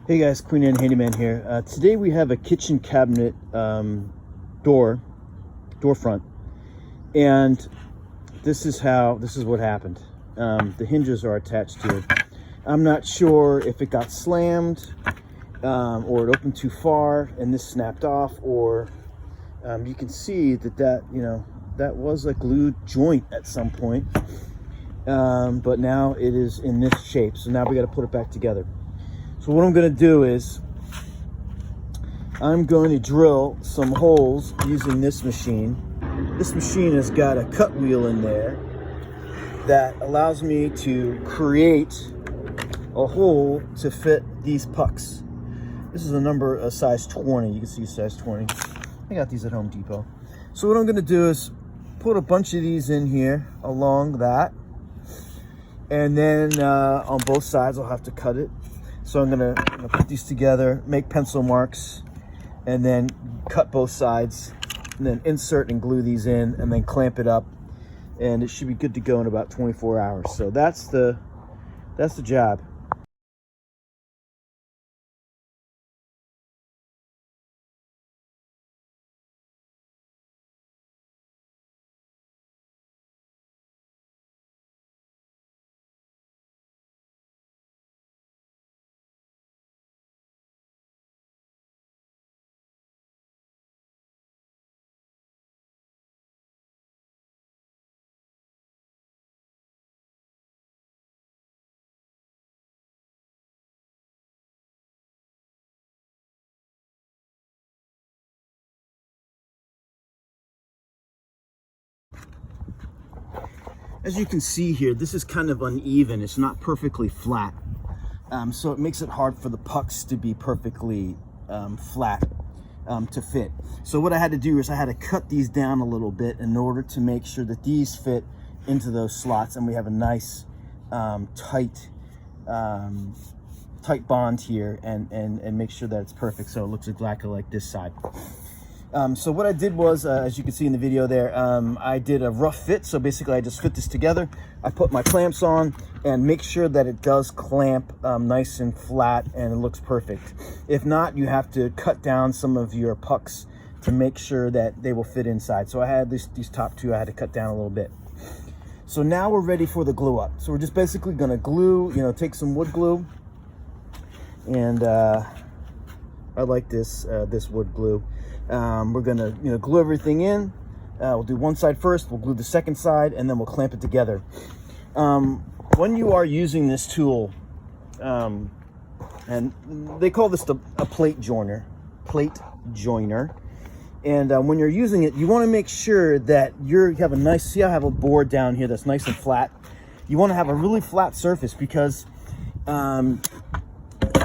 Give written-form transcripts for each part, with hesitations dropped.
Hey guys, Queen and Handyman here. Today we have a kitchen cabinet door front, and this is what happened. The hinges are attached to it. I'm not sure if it got slammed or it opened too far and this snapped off, or you can see that was a glued joint at some point, but now it is in this shape. So now we got to put it back together. So what I'm going to do is I'm going to drill some holes using this machine. This machine has got a cut wheel in there that allows me to create a hole to fit these pucks. This is a size 20. You can see size 20. I got these at Home Depot. So what I'm going to do is put a bunch of these in here along that, and then on both sides I'll have to cut it. So I'm gonna put these together, make pencil marks, and then cut both sides, and then insert and glue these in, and then clamp it up, and it should be good to go in about 24 hours. So that's the job. As you can see here, this is kind of uneven. It's not perfectly flat. So it makes it hard for the pucks to be perfectly flat to fit. So what I had to do is I had to cut these down a little bit in order to make sure that these fit into those slots, and we have a nice tight bond here, and make sure that it's perfect so it looks exactly like this side. So what I did was, as you can see in the video there, I did a rough fit. So basically I just fit this together. I put my clamps on and make sure that it does clamp nice and flat and it looks perfect. If not, you have to cut down some of your pucks to make sure that they will fit inside. So I had these top two I had to cut down a little bit. So now we're ready for the glue up. So we're just basically gonna glue, take some wood glue, and I like this wood glue. We're gonna glue everything in. We'll do one side first, we'll glue the second side, and then we'll clamp it together. When you are using this tool, and they call this a plate joiner, and when you're using it, you want to make sure that you have a nice, see I have a board down here that's nice and flat. You want to have a really flat surface, because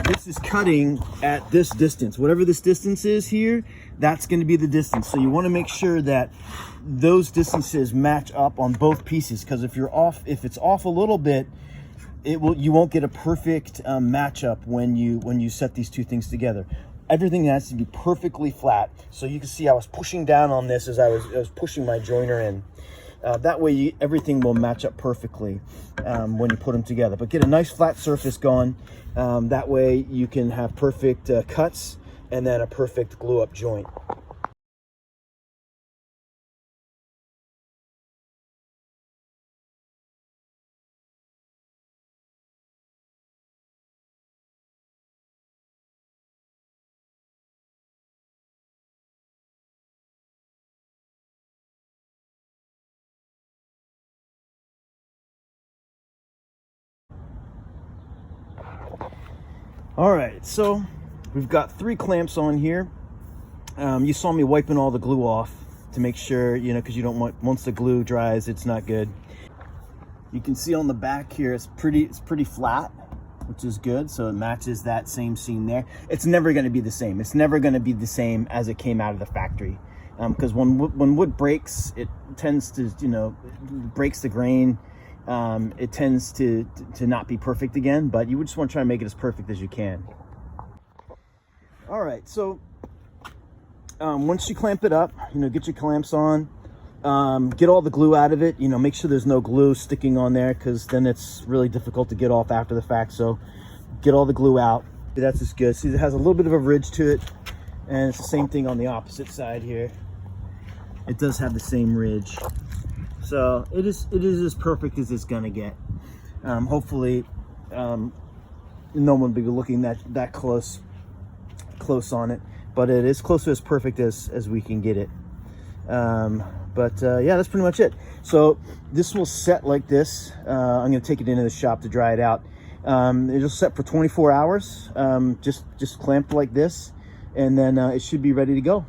this is cutting at this distance. Whatever this distance is here, that's going to be the distance. So you want to make sure that those distances match up on both pieces, because if it's off a little bit, you won't get a perfect matchup when you set these two things together. Everything has to be perfectly flat. So you can see I was pushing down on this as I was pushing my joiner in. That way everything will match up perfectly when you put them together. But get a nice flat surface going. That way you can have perfect cuts and then a perfect glue up joint. All right, so we've got 3 clamps on here. You saw me wiping all the glue off to make sure, because you don't want, once the glue dries, it's not good. You can see on the back here, it's pretty flat, which is good. So it matches that same seam there. It's never going to be the same. It's never going to be the same as it came out of the factory, because when wood breaks, it tends to, breaks the grain. It tends to not be perfect again, but you just want to try to make it as perfect as you can. All right, so once you clamp it up, get your clamps on, get all the glue out of it, make sure there's no glue sticking on there, because then it's really difficult to get off after the fact. So get all the glue out, That's as good. See, it has a little bit of a ridge to it, and it's the same thing on the opposite side here. It does have the same ridge, so it is as perfect as it's gonna get. Hopefully, no one will be looking that close on it, but it is close to as perfect as we can get it. Yeah, that's pretty much it. So this will set like this. I'm gonna take it into the shop to dry it out. It'll set for 24 hours, just clamped like this, and then it should be ready to go.